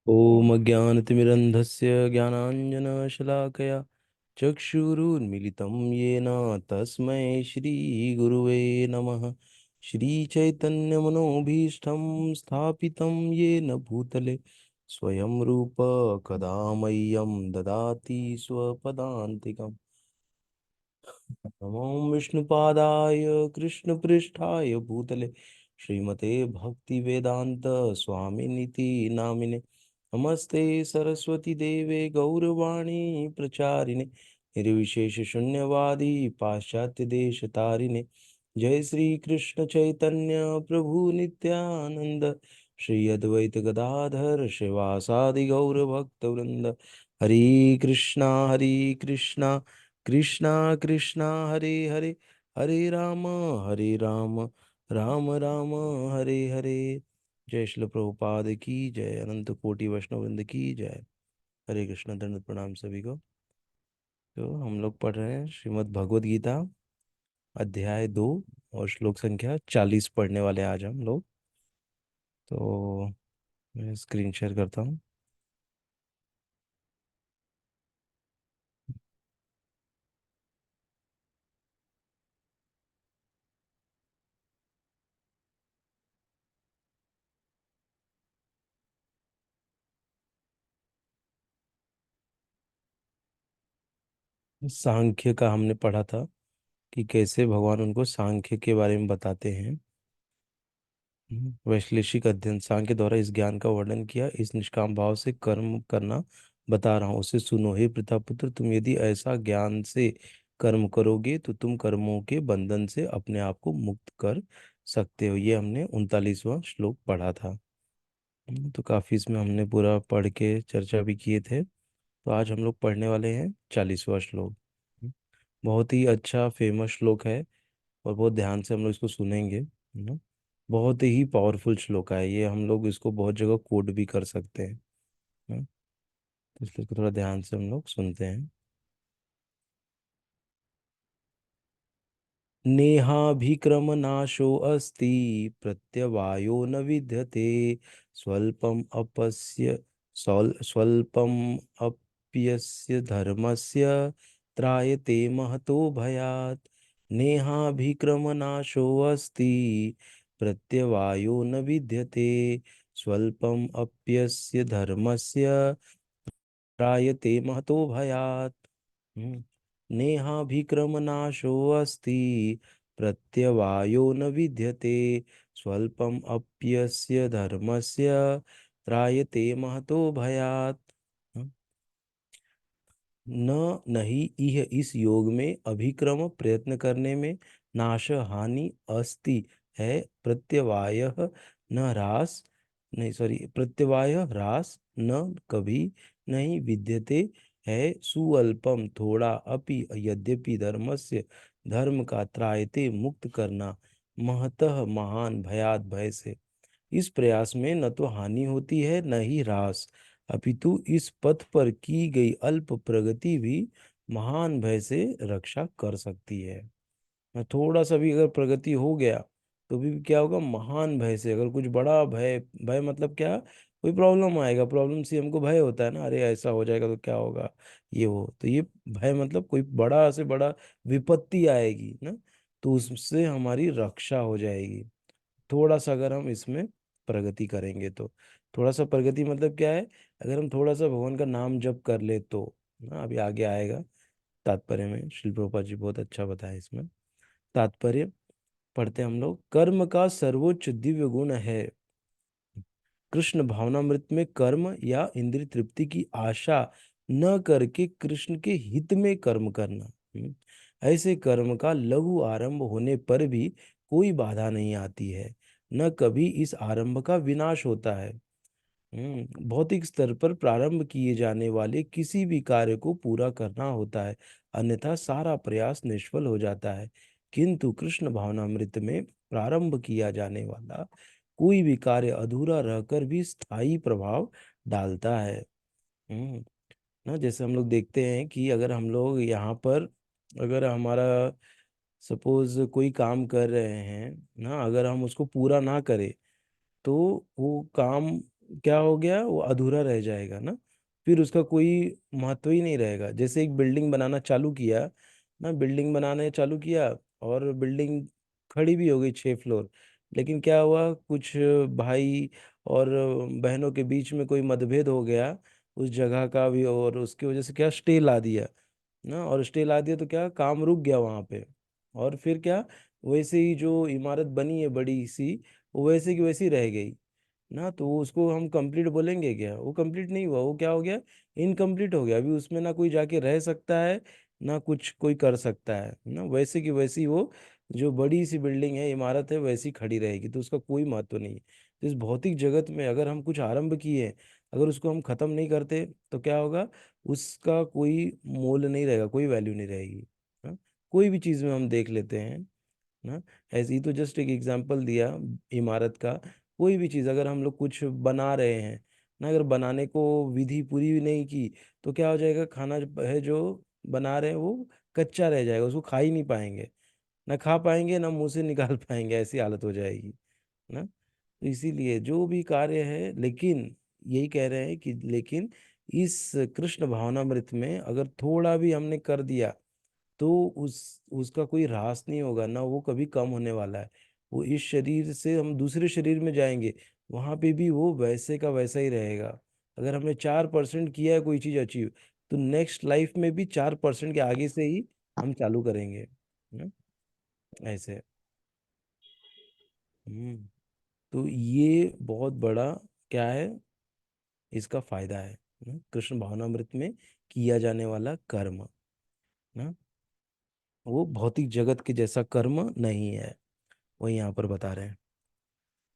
ॐ अज्ञानतिमिरन्धस्य ज्ञानाञ्जनशलाकया चक्षुरुन्मिलितं येन तस्मै श्रीगुरुवे नमः। श्रीचैतन्यमनोभीष्टं स्थापितं येन भूतले स्वयं रूप कदा मह्यं ददाति स्वपदान्तिकम्। नमो विष्णुपादाय कृष्णपृष्ठाय भूतले श्रीमते भक्तिवेदांत स्वामिनिति नामिने। नमस्ते सरस्वती देवे गौरवाणी प्रचारिणे निर्विशेष शून्यवादी पाश्चात्य देश तारिणे। जय श्री कृष्ण चैतन्य प्रभु नित्यानंद श्री अद्वैत गदाधर शिवासादि गौर भक्त वृंद। हरि कृष्णा कृष्णा कृष्णा हरे हरे, हरे हरे राम, राम राम हरे हरे। जय श्री प्रभुपाद की जय, अनंत कोटि वैष्णव वृंद की जय। हरे कृष्ण, दंड प्रणाम सभी को। तो हम लोग पढ़ रहे हैं श्रीमद् भगवद गीता अध्याय 2 और श्लोक संख्या 40 पढ़ने वाले हैं आज हम लोग। तो मैं स्क्रीन शेयर करता हूँ। सांख्य का हमने पढ़ा था कि कैसे भगवान उनको सांख्य के बारे में बताते हैं। वैश्लेषिक अध्ययन सांख्य द्वारा इस ज्ञान का वर्णन किया। इस निष्काम भाव से कर्म करना बता रहा हूँ, उसे सुनो। हे प्रतापुत्र, तुम यदि ऐसा ज्ञान से कर्म करोगे तो तुम कर्मों के बंधन से अपने आप को मुक्त कर सकते हो। ये हमने 39वां श्लोक पढ़ा था। तो काफी इसमें हमने पूरा पढ़ के चर्चा भी किए थे। तो आज हम लोग पढ़ने वाले हैं 40वां श्लोक। बहुत ही अच्छा फेमस श्लोक है और बहुत ध्यान से हम लोग इसको सुनेंगे, है ना। बहुत ही पावरफुल श्लोक है ये, हम लोग इसको बहुत जगह कोट भी कर सकते हैं, है। तो इसलिए इसको थोड़ा ध्यान से हम लोग सुनते हैं। नेहाभिक्रमनाशो अस्ति प्रत्यवायो न विद्यते स्वल्पम अपस्य स्वल्पम अप्यस्य धर्मस्य त्रायते महतो भयात्। नेहाभिक्रमनाशो अस्ति प्रत्यवायो न विद्यते स्वल्पम अप्यस्य धर्मस्य त्रायते महतो भयात्। हम्म। नेहाभिक्रमनाशो अस्ति प्रत्यवायो न विद्यते स्वल्पम अप्यस्य धर्मस्य त्रायते महतो भयात्। हम्म। न नहीं इह इस योग में अभिक्रम प्रयत्न करने में नाश हानि अस्ति है। प्रत्यवाय न ह्रास, नहीं सॉरी, प्रत्यवाय ह्रास न कभी नहीं विद्यते है। सुअल्पम थोड़ा, अपि यद्यपि धर्मस्य धर्म का त्रायते मुक्त करना, महतः महान भयात भय से। इस प्रयास में न तो हानि होती है न ही ह्रास, अपितु इस पथ पर की गई अल्प प्रगति भी महान भय से रक्षा कर सकती है। थोड़ा सा भी अगर प्रगति हो गया तो भी क्या होगा, महान भय से। अगर कुछ बड़ा भय, भय मतलब क्या, कोई प्रॉब्लम आएगा, प्रॉब्लम से हमको भय होता है ना, अरे ऐसा हो जाएगा तो क्या होगा, ये वो, तो ये भय मतलब कोई बड़ा से बड़ा विपत्ति आएगी ना, तो उससे हमारी रक्षा हो जाएगी। थोड़ा सा अगर हम इसमें प्रगति करेंगे तो, थोड़ा सा प्रगति मतलब क्या है, अगर हम थोड़ा सा भगवान का नाम जप कर ले तो ना, अभी आगे आएगा तात्पर्य में, श्री प्रभुपाद जी बहुत अच्छा बताया इसमें। तात्पर्य पढ़ते हैं हम लोग। कर्म का सर्वोच्च दिव्य गुण है कृष्ण भावनामृत में कर्म या इंद्रिय तृप्ति की आशा न करके कृष्ण के हित में कर्म करना। ऐसे कर्म का लघु आरंभ होने पर भी कोई बाधा नहीं आती है, न कभी इस आरंभ का विनाश होता है। भौतिक स्तर पर प्रारंभ किए जाने वाले किसी भी कार्य को पूरा करना होता है, अन्यथा सारा प्रयास निष्फल हो जाता है। किंतु कृष्ण भावनामृत में प्रारंभ किया जाने वाला कोई भी कार्य अधूरा रहकर भी स्थायी प्रभाव डालता है। हम्म ना, जैसे हम लोग देखते हैं कि अगर हम लोग यहाँ पर, अगर हमारा सपोज कोई काम कर रहे हैं ना, अगर हम उसको पूरा ना करें तो वो काम क्या हो गया, वो अधूरा रह जाएगा ना, फिर उसका कोई महत्व ही नहीं रहेगा। जैसे एक बिल्डिंग बनाना चालू किया ना, बिल्डिंग बनाने चालू किया और बिल्डिंग खड़ी भी हो गई 6 फ्लोर, लेकिन क्या हुआ, कुछ भाई और बहनों के बीच में कोई मतभेद हो गया उस जगह का भी, और उसकी वजह से क्या स्टे ला दिया ना, और स्टे ला दिया तो क्या काम रुक गया वहां पे। और फिर क्या, वैसे ही जो इमारत बनी है बड़ी सी, वो वैसे की वैसी रह गई ना, तो उसको हम कंप्लीट बोलेंगे क्या? वो कंप्लीट नहीं हुआ, वो क्या हो गया, इनकम्प्लीट हो गया। अभी उसमें ना कोई जाके रह सकता है, ना कुछ कोई कर सकता है ना, वैसे की वैसी वो जो बड़ी सी बिल्डिंग है, इमारत है, वैसी खड़ी रहेगी, तो उसका कोई महत्व नहीं है। तो इस भौतिक जगत में अगर हम कुछ आरंभ किए, अगर उसको हम खत्म नहीं करते, तो क्या होगा, उसका कोई मोल नहीं रहेगा, कोई वैल्यू नहीं रहेगी। हाँ? कोई भी चीज़ में हम देख लेते हैं ना, ऐसे ही तो जस्ट एक एग्जांपल दिया इमारत का। कोई भी चीज़ अगर हम लोग कुछ बना रहे हैं ना, अगर बनाने को विधि पूरी भी नहीं की, तो क्या हो जाएगा, खाना है जो बना रहे हैं वो कच्चा रह जाएगा, उसको खा ही नहीं पाएंगे, ना खा पाएंगे ना मुंह से निकाल पाएंगे, ऐसी हालत हो जाएगी ना। तो इसीलिए जो भी कार्य है, लेकिन यही कह रहे हैं कि लेकिन इस कृष्ण भावनामृत में अगर थोड़ा भी हमने कर दिया, तो उसका कोई ह्रास नहीं होगा ना, वो कभी कम होने वाला है। वो इस शरीर से हम दूसरे शरीर में जाएंगे, वहां पे भी वो वैसे का वैसा ही रहेगा। अगर हमने 4% किया है कोई चीज अचीव, तो नेक्स्ट लाइफ में भी 4% के आगे से ही हम चालू करेंगे ना, ऐसे। हम्म। तो ये बहुत बड़ा क्या है, इसका फायदा है ना, कृष्ण भावनामृत में किया जाने वाला कर्म ना, वो भौतिक जगत के जैसा कर्म नहीं है, वो यहाँ पर बता रहे हैं।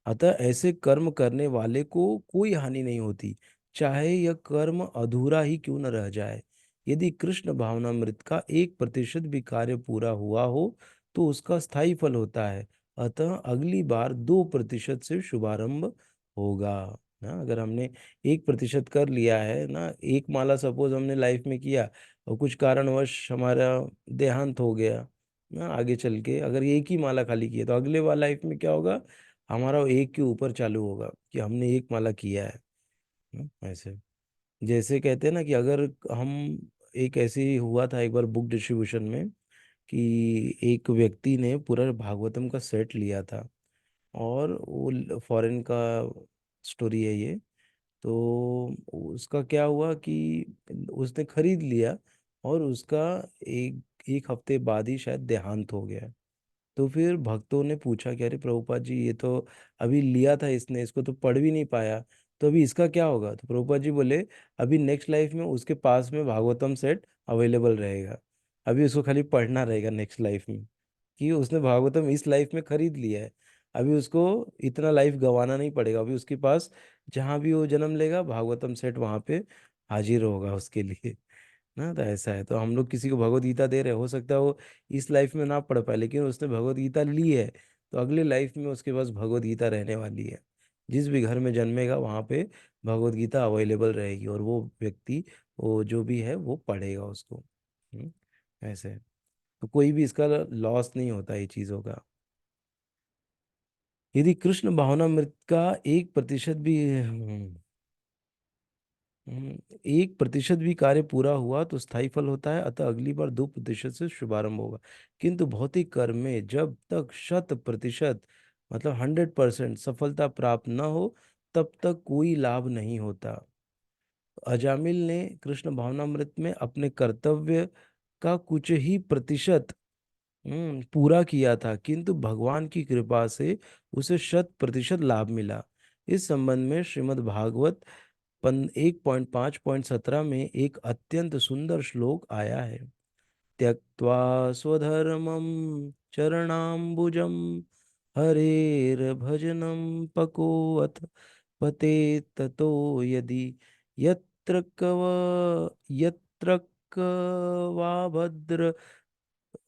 अतः ऐसे कर्म करने वाले को कोई हानि नहीं होती, चाहे यह कर्म अधूरा ही क्यों न रह जाए। यदि कृष्ण भावनामृत का 1% भी कार्य पूरा हुआ हो, तो उसका स्थायी फल होता है। अतः अगली बार 2% से शुभारंभ होगा ना। अगर हमने 1% कर लिया है ना, एक माला सपोज हमने लाइफ में किया, और कुछ कारणवश हमारा देहांत हो गया ना, आगे चल के अगर एक ही माला खाली किया, तो अगले वाला लाइफ में क्या होगा, हमारा वो एक के ऊपर चालू होगा कि हमने एक माला किया है ऐसे। जैसे कहते हैं ना कि अगर हम, एक ऐसे ही हुआ था एक बार बुक डिस्ट्रीब्यूशन में, कि एक व्यक्ति ने पूरा भागवतम का सेट लिया था, और वो फॉरेन का स्टोरी है ये। तो उसका क्या हुआ कि उसने खरीद लिया, और उसका एक एक हफ्ते बाद ही शायद देहांत हो गया। तो फिर भक्तों ने पूछा कि अरे प्रभुपाद जी, ये तो अभी लिया था इसने, इसको तो पढ़ भी नहीं पाया, तो अभी इसका क्या होगा? तो प्रभुपाद जी बोले, अभी नेक्स्ट लाइफ में उसके पास में भागवतम सेट अवेलेबल रहेगा, अभी उसको खाली पढ़ना रहेगा नेक्स्ट लाइफ में, कि उसने भागवतम इस लाइफ में खरीद लिया है, अभी उसको इतना लाइफ गंवाना नहीं पड़ेगा, अभी उसके पास जहाँ भी वो जन्म लेगा, भागवतम सेट वहाँ पे हाजिर होगा उसके लिए ना। तो ऐसा है, तो हम लोग किसी को भगवत गीता दे रहे, हो सकता है वो इस लाइफ में ना पढ़ पाए, लेकिन उसने भगवत गीता ली है, तो अगले लाइफ में उसके पास भगवत गीता रहने वाली है। जिस भी घर में जन्मेगा वहाँ पे भगवत गीता अवेलेबल रहेगी, और वो व्यक्ति, वो जो भी है वो पढ़ेगा उसको। ऐसे है। तो कोई भी इसका लॉस नहीं होता ये चीज़ों का। यदि कृष्ण भावनामृत का 1% भी 1% भी कार्य पूरा हुआ तो स्थायी फल होता है, अतः अगली बार 2% से शुभारंभ होगा। किंतु भौतिक कर्म में जब तक 100% मतलब 100% सफलता प्राप्त न हो, तब तक कोई लाभ नहीं होता। अजामिल ने कृष्ण भावनामृत में अपने कर्तव्य का कुछ ही प्रतिशत पूरा किया था, किंतु भगवान की कृपा से उसे 100% लाभ मिला। इस संबंध में श्रीमद् भागवत 1.5.17 में एक अत्यंत सुंदर श्लोक आया है। त्यक्त्वा स्वधर्मं चरणाम्बुजं हरेर्भजनं पको अथ पते ततो यदि यत्र कव यत्र वा भद्र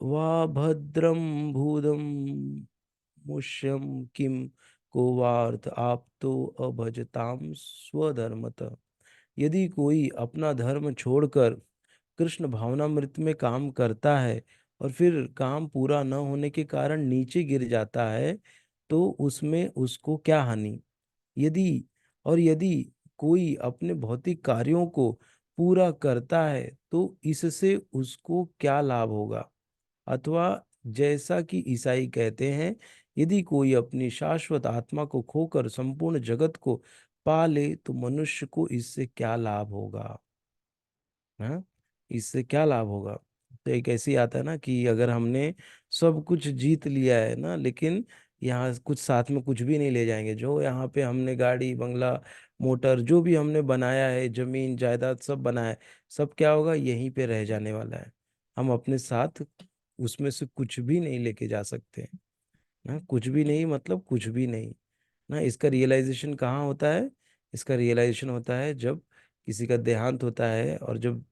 वा भद्रं भूदं मुष्यं किम को वार्थ आप तो अभजताम स्वधर्मतः। यदि कोई अपना धर्म छोड़कर कृष्ण भावनामृत में काम करता है, और फिर काम पूरा न होने के कारण नीचे गिर जाता है, तो उसमें उसको क्या हानि? यदि और यदि कोई अपने भौतिक कार्यों को पूरा करता है तो इससे उसको क्या लाभ होगा। अथवा जैसा कि ईसाई कहते हैं, यदि कोई अपनी शाश्वत आत्मा को खोकर संपूर्ण जगत को पा ले तो मनुष्य को इससे क्या लाभ होगा। हाँ, इससे क्या लाभ होगा। तो एक ऐसी आता है ना कि अगर हमने सब कुछ जीत लिया है ना, लेकिन यहाँ कुछ साथ में कुछ भी नहीं ले जाएंगे। जो यहाँ पे हमने गाड़ी बंगला मोटर जो भी हमने बनाया है, जमीन जायदाद सब बनाया है, सब क्या होगा, यहीं पे रह जाने वाला है। हम अपने साथ उसमें से कुछ भी नहीं लेके जा सकते ना। कुछ भी नहीं मतलब कुछ भी नहीं ना। इसका रियलाइजेशन कहाँ होता है। इसका रियलाइजेशन होता है जब किसी का देहांत होता है और जब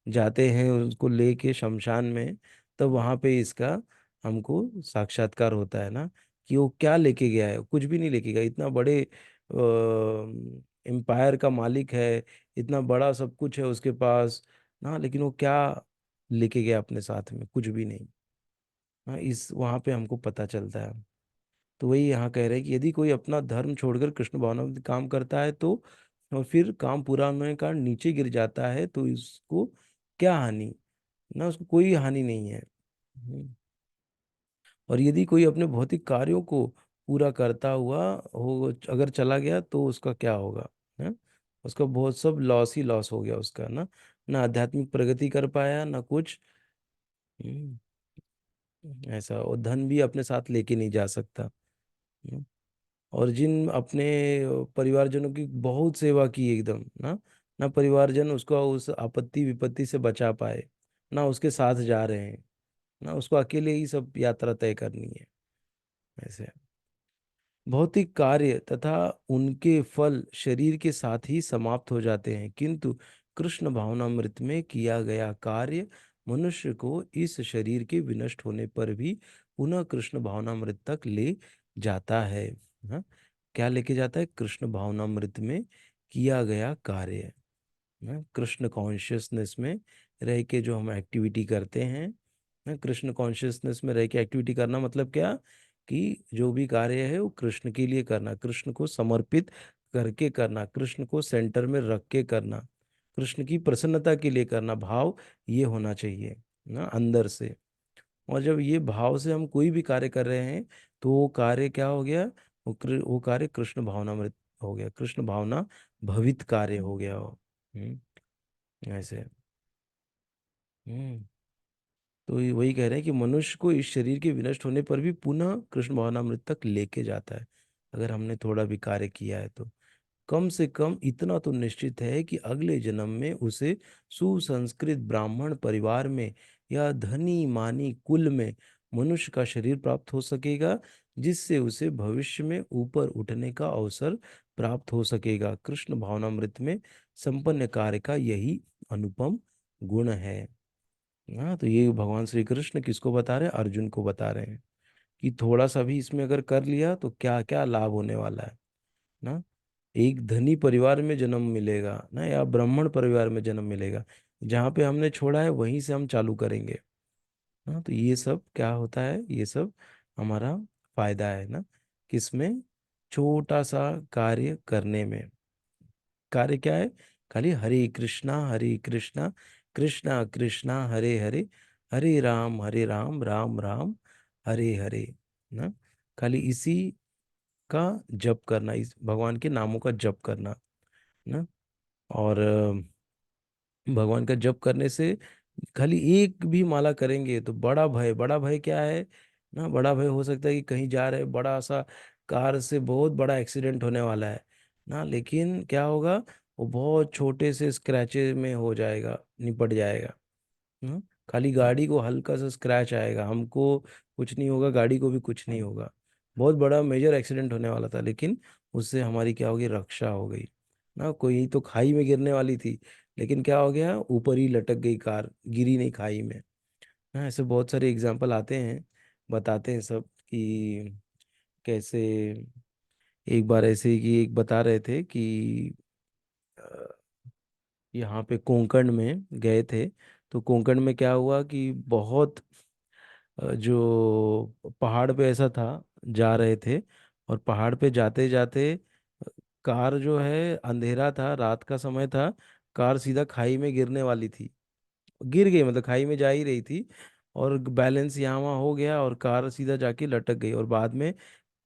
जाते हैं उसको लेके शमशान में, तब वहां पे इसका हमको साक्षात्कार होता है ना, कि वो क्या लेके गया है। कुछ भी नहीं लेके गया। इतना बड़े एम्पायर का मालिक है, इतना बड़ा सब कुछ है उसके पास ना, लेकिन वो क्या लेके गया अपने साथ में, कुछ भी नहीं। हाँ, इस वहां पे हमको पता चलता है। तो वही यहाँ कह रहे हैं कि यदि कोई अपना धर्म छोड़कर कृष्ण भावना में काम करता है तो और फिर काम पूरा होने का नीचे गिर जाता है तो इसको क्या हानि ना, उसको कोई हानि नहीं है। और यदि कोई अपने भौतिक कार्यों को पूरा करता हुआ हो अगर चला गया तो उसका क्या होगा है। उसका बहुत सब लॉस ही लॉस हो गया उसका ना। ना आध्यात्मिक प्रगति कर पाया ना कुछ। हम्म, ऐसा। और धन भी अपने साथ लेके नहीं जा सकता। हम्म, और जिन अपने परिवारजनों की बहुत सेवा की एकदम ना, ना परिवारजन उसको उस आपत्ति विपत्ति से बचा पाए, ना उसके साथ जा रहे हैं, ना उसको अकेले ही सब यात्रा तय करनी है। ऐसे भौतिक कार्य तथा उनके फल शरीर के साथ ही समाप्त हो जाते हैं, किंतु कृष्ण भावनामृत में किया गया कार्य मनुष्य को इस शरीर के विनष्ट होने पर भी पुनः कृष्ण भावनामृत तक ले जाता है। हाँ? क्या लेके जाता है, कृष्ण भावनामृत में किया गया कार्य ना। कृष्ण कॉन्शियसनेस में रह के जो हम एक्टिविटी करते हैं ना, कृष्ण कॉन्शियसनेस में रह के एक्टिविटी करना मतलब क्या, कि जो भी कार्य है वो कृष्ण के लिए करना, कृष्ण को समर्पित करके करना, कृष्ण को सेंटर में रख के करना, कृष्ण की प्रसन्नता के लिए करना। भाव ये होना चाहिए ना अंदर से। और जब ये भाव से हम कोई भी कार्य कर रहे हैं तो वो कार्य क्या हो गया, वो कार्य कृष्ण भावनामृत हो गया, कृष्ण भावना भवित कार्य हो गया हो। ऐसे। हम्म तो ये वही कह रहे हैं कि मनुष्य को इस शरीर के विनष्ट होने पर भी पुनः कृष्ण भावनामृत तक लेके जाता है, अगर हमने थोड़ा भी कार्य किया है तो। कम से कम इतना तो निश्चित है कि अगले जन्म में उसे सुसंस्कृत ब्राह्मण परिवार में या धनी मानी कुल में मनुष्य का शरीर प्राप्त हो सकेगा, जिससे उसे भविष्य में ऊपर उठने का अवसर प्राप्त हो सकेगा। कृष्ण भावनामृत में संपन्न कार्य का यही अनुपम गुण है। हाँ, तो ये भगवान श्री कृष्ण किसको बता रहे हैं, अर्जुन को बता रहे हैं कि थोड़ा सा भी इसमें अगर कर लिया तो क्या क्या लाभ होने वाला है ना। एक धनी परिवार में जन्म मिलेगा ना, या ब्राह्मण परिवार में जन्म मिलेगा। जहाँ पे हमने छोड़ा है वहीं से हम चालू करेंगे। हाँ, तो ये सब क्या होता है, ये सब हमारा फायदा है ना, किसमें, छोटा सा कार्य करने में। कार्य क्या है, खाली हरे कृष्णा कृष्णा कृष्णा हरे हरे, हरे राम राम राम हरे हरे ना। खाली इसी का जप करना, इस भगवान के नामों का जप करना ना। और भगवान का जप करने से खाली एक भी माला करेंगे तो बड़ा भय, बड़ा भय क्या है ना, बड़ा भय हो सकता है कि कहीं जा रहे बड़ा सा कार से बहुत बड़ा एक्सीडेंट होने वाला है ना, लेकिन क्या होगा, वो बहुत छोटे से स्क्रैचेस में हो जाएगा, निपट जाएगा। हम्म, खाली गाड़ी को हल्का सा स्क्रैच आएगा, हमको कुछ नहीं होगा, गाड़ी को भी कुछ नहीं होगा। बहुत बड़ा मेजर एक्सीडेंट होने वाला था लेकिन उससे हमारी क्या होगी, रक्षा हो गई ना। कोई तो खाई में गिरने वाली थी, लेकिन क्या हो गया, ऊपर ही लटक गई कार, गिरी नहीं खाई में। हाँ, ऐसे बहुत सारे एग्जाम्पल आते हैं, बताते हैं सब कि कैसे। एक बार ऐसे ही कि एक बता रहे थे कि अ, यहाँ पे कोंकण में गए थे। तो कोंकण में क्या हुआ कि बहुत जो पहाड़ पे ऐसा था, जा रहे थे और पहाड़ पे जाते जाते कार जो है, अंधेरा था, रात का समय था, कार सीधा खाई में गिरने वाली थी। गिर गई मतलब खाई में जा ही रही थी, और बैलेंस यहाँ वहाँ हो गया और कार सीधा जाके लटक गई, और बाद में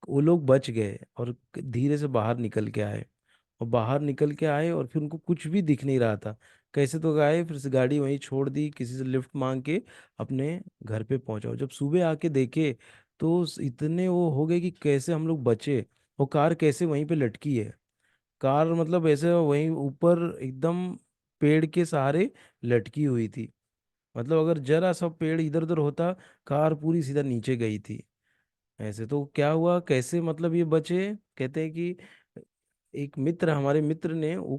वो लोग बच गए और धीरे से बाहर निकल के आए। और बाहर निकल के आए और फिर उनको कुछ भी दिख नहीं रहा था। कैसे तो गए, फिर से गाड़ी वहीं छोड़ दी, किसी से लिफ्ट मांग के अपने घर पे पहुंचा। जब सुबह आके देखे तो इतने वो हो गए कि कैसे हम लोग बचे, वो कार कैसे वहीं पे लटकी है। कार मतलब ऐसे वहीं ऊपर एकदम पेड़ के सहारे लटकी हुई थी। मतलब अगर जरा सा पेड़ इधर उधर होता, कार पूरी सीधा नीचे गई थी। ऐसे तो क्या हुआ, कैसे मतलब ये बचे। कहते हैं कि एक मित्र, हमारे मित्र ने वो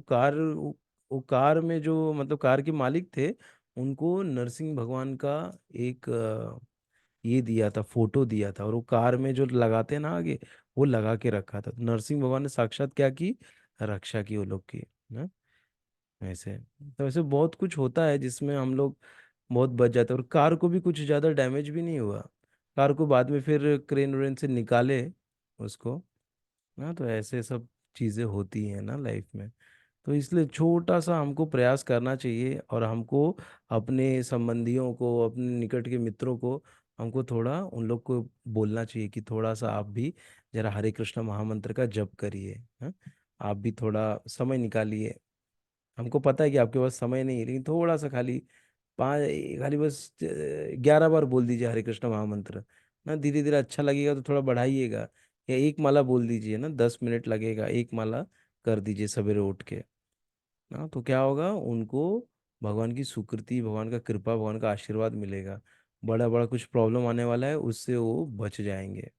कार में जो मतलब कार के मालिक थे, उनको नरसिंह भगवान का एक ये दिया था, फोटो दिया था, और वो कार में जो लगाते हैं ना आगे, वो लगा के रखा था। तो नरसिंह भगवान ने साक्षात क्या की, रक्षा की वो लोग की ना। ऐसे तो ऐसे बहुत कुछ होता है जिसमें हम लोग बहुत बच जाते हैं, और कार को भी कुछ ज़्यादा डैमेज भी नहीं हुआ। कार को बाद में फिर क्रेन व्रेन से निकाले उसको ना। तो ऐसे सब चीज़ें होती हैं ना लाइफ में। तो इसलिए छोटा सा हमको प्रयास करना चाहिए, और हमको अपने संबंधियों को, अपने निकट के मित्रों को, हमको थोड़ा उन लोग को बोलना चाहिए कि थोड़ा सा आप भी जरा हरे कृष्ण महामंत्र का जप करिए। हाँ, आप भी थोड़ा समय निकालिए। हमको पता है कि आपके पास समय नहीं है, लेकिन थोड़ा सा खाली पाँच, खाली बस 11 बार बोल दीजिए हरे कृष्ण महामंत्र ना। धीरे धीरे अच्छा लगेगा तो थोड़ा बढ़ाइएगा, या एक माला बोल दीजिए ना, 10 मिनट लगेगा, एक माला कर दीजिए सवेरे उठ के ना। तो क्या होगा, उनको भगवान की स्वीकृति, भगवान का कृपा, भगवान का आशीर्वाद मिलेगा। बड़ा बड़ा कुछ प्रॉब्लम आने वाला है उससे वो बच जाएंगे।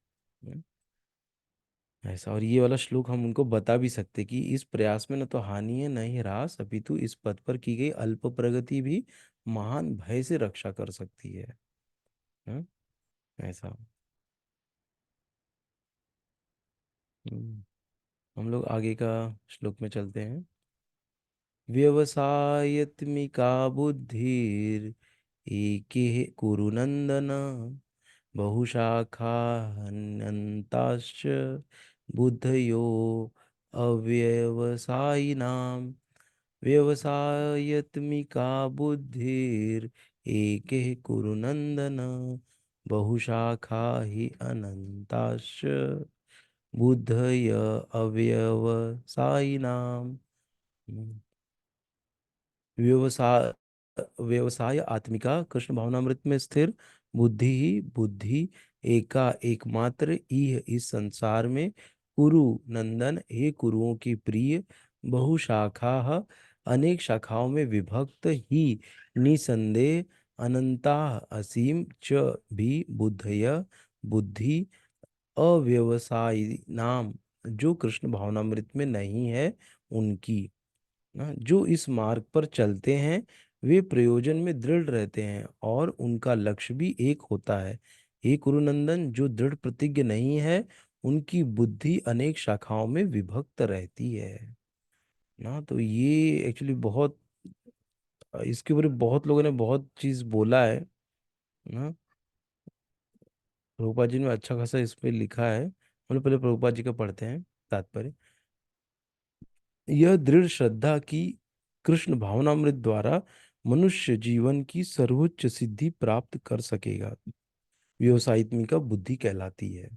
ऐसा, और ये वाला श्लोक हम उनको बता भी सकते कि इस प्रयास में न तो हानि है न ही ह्रास, अपितु इस पद पर की गई अल्प प्रगति भी महान भय से रक्षा कर सकती है। हाँ? ऐसा। हम्म, हम लोग आगे का श्लोक में चलते हैं। व्यवसायत्मिका बुद्धिर एके कुरु नंदन, बहुशाखा हन्यन्ताश्च बुद्धयो अव्यवसायिनाम्। व्यवसायत्मिका बुद्धिर एके कुरु नंदन, बहुशाखा ही अनंताश्च बुद्धय अव्यवसायिनाम्। व्यवसाय व्यवसाय आत्मिका कृष्ण भावनामृत में स्थिर बुद्धि ही बुद्धि एका एकमात्र इह इस संसार में कुरु नंदन, हे कुरुओं की प्रिय, बहुशाखा अनेक शाखाओं में विभक्त ही, निसंदेह अनंता असीम च भी बुद्धय बुद्धि अव्यवसायी नाम, जो कृष्ण भावनामृत में नहीं है उनकी ना। जो इस मार्ग पर चलते हैं वे प्रयोजन में दृढ़ रहते हैं, और उनका लक्ष्य भी एक होता है। हे कुरुनंदन, जो दृढ़ प्रतिज्ञ नहीं है उनकी बुद्धि अनेक शाखाओं में विभक्त रहती है ना। तो ये एक्चुअली बहुत, इसके ऊपर बहुत लोगों ने बहुत चीज बोला है ना। प्रभुपाद जी ने अच्छा खासा इस पे लिखा है। हम लोग पहले प्रभुपाद जी का पढ़ते हैं तात्पर्य। यह दृढ़ श्रद्धा की कृष्ण भावनामृत द्वारा मनुष्य जीवन की सर्वोच्च सिद्धि प्राप्त कर सकेगा, व्यवसायित्मिका बुद्धि कहलाती है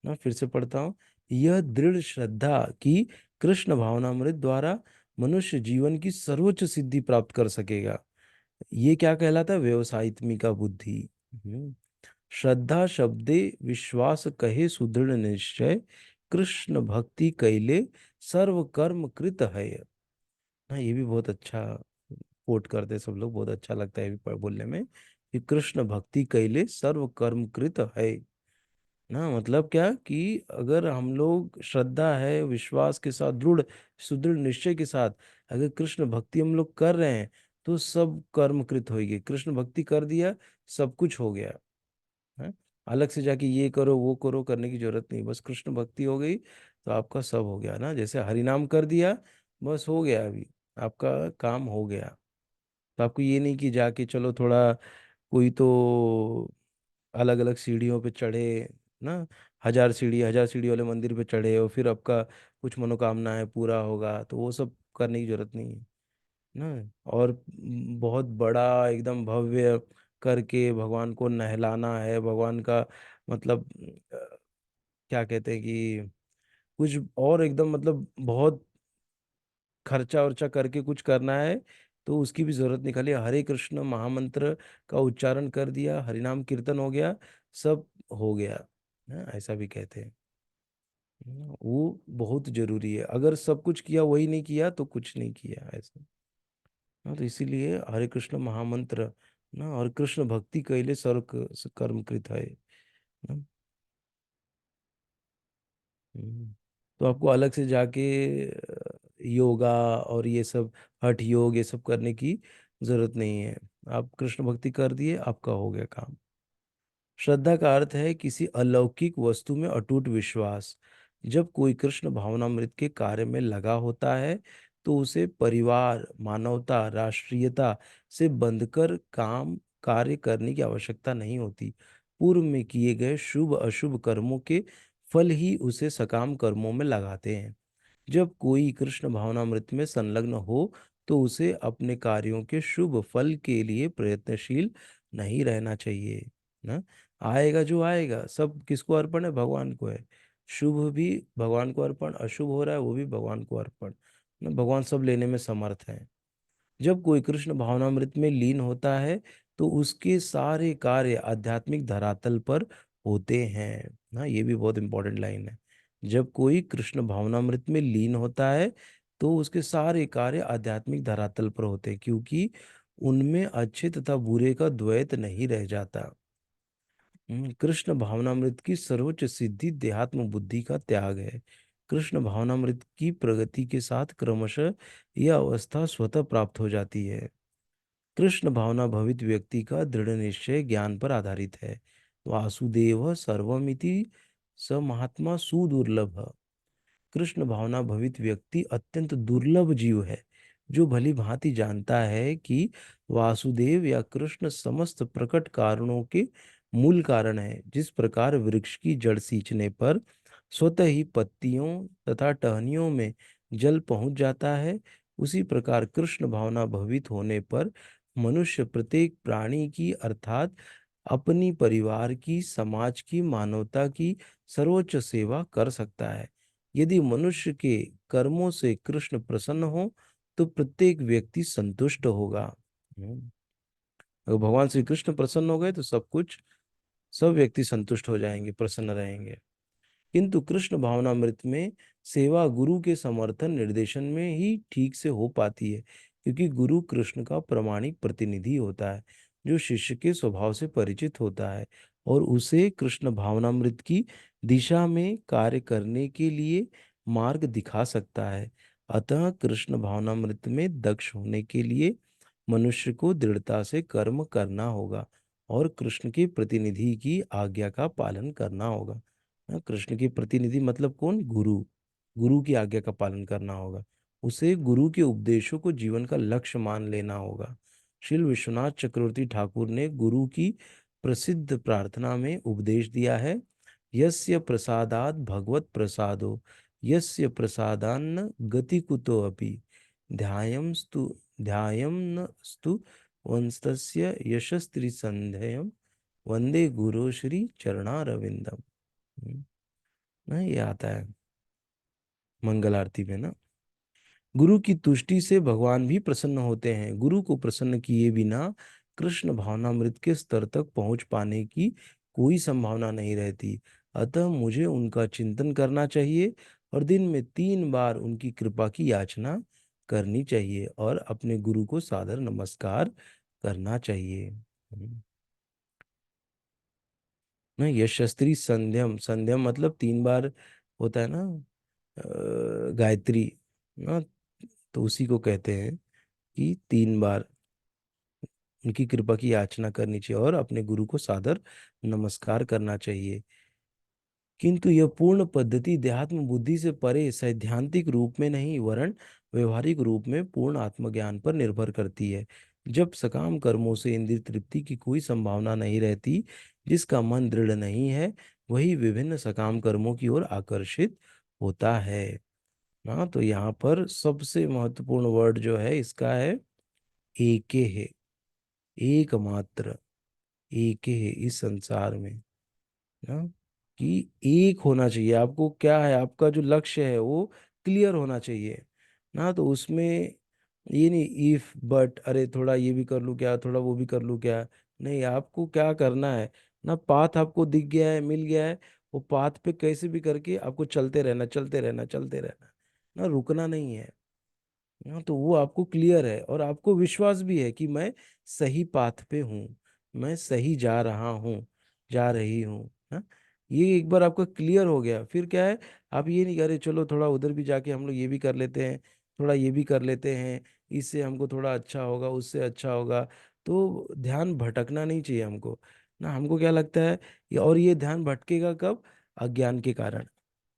ना। फिर से पढ़ता हूँ। यह दृढ़ श्रद्धा की कृष्ण भावनामृत द्वारा मनुष्य जीवन की सर्वोच्च सिद्धि प्राप्त कर सकेगा, ये क्या कहलाता है, व्यवसायित्मिका बुद्धि। हम्म। श्रद्धा शब्दे विश्वास कहे सुदृढ़ निश्चय, कृष्ण भक्ति कैले सर्व कर्म कृत है। हाँ, ये भी बहुत अच्छा कोट करते हैं सब लोग, बहुत अच्छा लगता है ये भी बोलने में, कि कृष्ण भक्ति कैले सर्व कर्म कृत है ना। मतलब क्या कि अगर हम लोग श्रद्धा है, विश्वास के साथ, दृढ़ सुदृढ़ निश्चय के साथ अगर कृष्ण भक्ति हम लोग कर रहे हैं, तो सब कर्म कृत होगी। कृष्ण भक्ति कर दिया, सब कुछ हो गया है। अलग से जाके ये करो वो करो करने की जरूरत नहीं, बस कृष्ण भक्ति हो गई तो आपका सब हो गया ना। जैसे हरिनाम कर दिया, बस हो गया, अभी आपका काम हो गया। तो आपको ये नहीं कि जाके चलो थोड़ा कोई तो अलग अलग सीढ़ियों पे चढ़े ना, हजार सीढ़ी वाले मंदिर पे चढ़े और फिर आपका कुछ मनोकामनाएं पूरा होगा, तो वो सब करने की जरूरत नहीं है ना। और बहुत बड़ा एकदम भव्य करके भगवान को नहलाना है, भगवान का मतलब क्या कहते हैं कि कुछ और एकदम मतलब बहुत खर्चा वर्चा करके कुछ करना है, तो उसकी भी जरूरत नहीं। खाली हरे कृष्ण महामंत्र का उच्चारण कर दिया, हरिनाम कीर्तन हो गया, सब हो गया। ऐसा भी कहते हैं। वो बहुत जरूरी है, अगर सब कुछ किया वही नहीं किया तो कुछ नहीं किया ऐसा। हाँ, तो इसीलिए हरे कृष्ण महामंत्र ना, और कृष्ण भक्ति कैले सर्व कर्म कृत है ना। हम्म। तो आपको अलग से जाके योगा और ये सब हठ योग ये सब करने की जरूरत नहीं है। आप कृष्ण भक्ति कर दिए, आपका हो गया काम। श्रद्धा का अर्थ है किसी अलौकिक वस्तु में अटूट विश्वास। जब कोई कृष्ण भावनामृत के कार्य में लगा होता है तो उसे परिवार, मानवता, राष्ट्रीयता से बंधकर काम कार्य करने की आवश्यकता नहीं होती। पूर्व में किए गए शुभ अशुभ कर्मों के फल ही उसे सकाम कर्मों में लगाते हैं। जब कोई कृष्ण भावनामृत में संलग्न हो तो उसे अपने कार्यों के शुभ फल के लिए प्रयत्नशील नहीं रहना चाहिए ना। आएगा जो आएगा, सब किसको अर्पण है? भगवान को है। शुभ भी भगवान को अर्पण, अशुभ हो रहा है वो भी भगवान को अर्पण ना। भगवान सब लेने में समर्थ है। जब कोई कृष्ण भावनामृत में लीन होता है तो उसके सारे कार्य आध्यात्मिक धरातल पर होते हैं ना। ये भी बहुत इंपॉर्टेंट लाइन है। जब कोई कृष्ण भावनामृत में लीन होता है तो उसके सारे कार्य आध्यात्मिक धरातल पर होते हैं, क्योंकि उनमें अच्छे तथा बुरे का द्वैत नहीं रह जाता। कृष्ण भावनामृत की सर्वोच्च सिद्धि देहात्म बुद्धि का त्याग है। कृष्ण भावनामृत की प्रगति के साथ क्रमशः यह अवस्था स्वतः प्राप्त हो जाती है। कृष्ण भावना भवित व्यक्ति का दृढ़ निश्चय ज्ञान पर आधारित है। वासुदेव सर्वमिति स महात्मा सुदुर्लभ। कृष्ण भावना भवित व्यक्ति अत्यंत दुर्लभ जीव है, जो भली भांति जानता है कि वासुदेव या कृष्ण समस्त प्रकट कारणों के मूल कारण है। जिस प्रकार वृक्ष की जड़ सींचने पर स्वतः ही पत्तियों तथा टहनियों में जल पहुंच जाता है, उसी प्रकार कृष्ण भावना भवित होने पर मनुष्य प्रत्येक प्राणी की अर्थात अपनी परिवार की, समाज की, मानवता की सर्वोच्च सेवा कर सकता है। यदि मनुष्य के कर्मों से कृष्ण प्रसन्न हो तो प्रत्येक व्यक्ति संतुष्ट होगा। हम्म। अगर भगवान श्री कृष्ण प्रसन्न हो गए तो सब कुछ, सब व्यक्ति संतुष्ट हो जाएंगे, प्रसन्न रहेंगे। किंतु कृष्ण भावनामृत में सेवा गुरु के समर्थन निर्देशन में ही ठीक से हो पाती है, क्योंकि गुरु कृष्ण का प्रामाणिक प्रतिनिधि होता है, जो शिष्य के स्वभाव से परिचित होता है और उसे कृष्ण भावनामृत की दिशा में कार्य करने के लिए मार्ग दिखा सकता है। अतः कृष्ण भावनामृत में दक्ष होने के लिए मनुष्य को दृढ़ता से कर्म करना होगा और कृष्ण के प्रतिनिधि की आज्ञा का पालन करना होगा। हाँ, कृष्ण के प्रतिनिधि मतलब कौन? गुरु। गुरु की आज्ञा का पालन करना होगा। उसे गुरु के उपदेशों को जीवन का लक्ष्य मान लेना होगा। श्रील विश्वनाथ चक्रवर्ती ठाकुर ने गुरु की प्रसिद्ध प्रार्थना में उपदेश दिया है। यस्य प्रसादात भगवत प्रसादो, यस्य प्रसादान्न गति कुतो अपि, ध्यायम स्तु ध्यायम न स्तु वंस्तस्य यशस्त्रिसंध्यम, वंदे गुरु श्री चरणारविंदम। ना ये आता है मंगल आरती में ना। गुरु की तुष्टि से भगवान भी प्रसन्न होते हैं। गुरु को प्रसन्न किए बिना कृष्ण भावनामृत के स्तर तक पहुंच पाने की कोई संभावना नहीं रहती। अतः मुझे उनका चिंतन करना चाहिए और दिन में 3 बार उनकी कृपा की याचना करनी चाहिए और अपने गुरु को सादर नमस्कार करना चाहिए। ना यशस्त्री संध्यम, संध्यम मतलब 3 बार होता है ना, गायत्री ना, तो उसी को कहते हैं कि 3 बार उनकी कृपा की याचना करनी चाहिए और अपने गुरु को सादर नमस्कार करना चाहिए। किंतु यह पूर्ण पद्धति देहात्म बुद्धि से परे सैद्धांतिक रूप में नहीं, वरन व्यवहारिक रूप में पूर्ण आत्मज्ञान पर निर्भर करती है। जब सकाम कर्मों से इंद्रिय तृप्ति की कोई संभावना नहीं रहती, जिसका मन दृढ़ नहीं है, वही विभिन्न सकाम कर्मों की ओर आकर्षित होता है। हाँ, तो यहाँ पर सबसे महत्वपूर्ण वर्ड जो है इसका है एके है। एकमात्र, एक है इस संसार में ना, कि एक होना चाहिए आपको। क्या है आपका जो लक्ष्य है वो क्लियर होना चाहिए ना। तो उसमें ये नहीं इफ बट, अरे थोड़ा ये भी कर लूँ क्या, थोड़ा वो भी कर लूँ क्या। नहीं, आपको क्या करना है ना, पाथ आपको दिख गया है, मिल गया है, वो पाथ पे कैसे भी करके आपको चलते रहना, चलते रहना, चलते रहना ना, रुकना नहीं है। हाँ, तो वो आपको क्लियर है और आपको विश्वास भी है कि मैं सही पाथ पे हूँ, मैं सही जा रहा हूँ, जा रही हूँ। हाँ, ये एक बार आपका क्लियर हो गया, फिर क्या है, आप ये नहीं करे चलो थोड़ा उधर भी जाके हम लोग ये भी कर लेते हैं, थोड़ा ये भी कर लेते हैं, इससे हमको थोड़ा अच्छा होगा, उससे अच्छा होगा। तो ध्यान भटकना नहीं चाहिए हमको ना। हमको क्या लगता है, और ये ध्यान भटकेगा कब, अज्ञान के कारण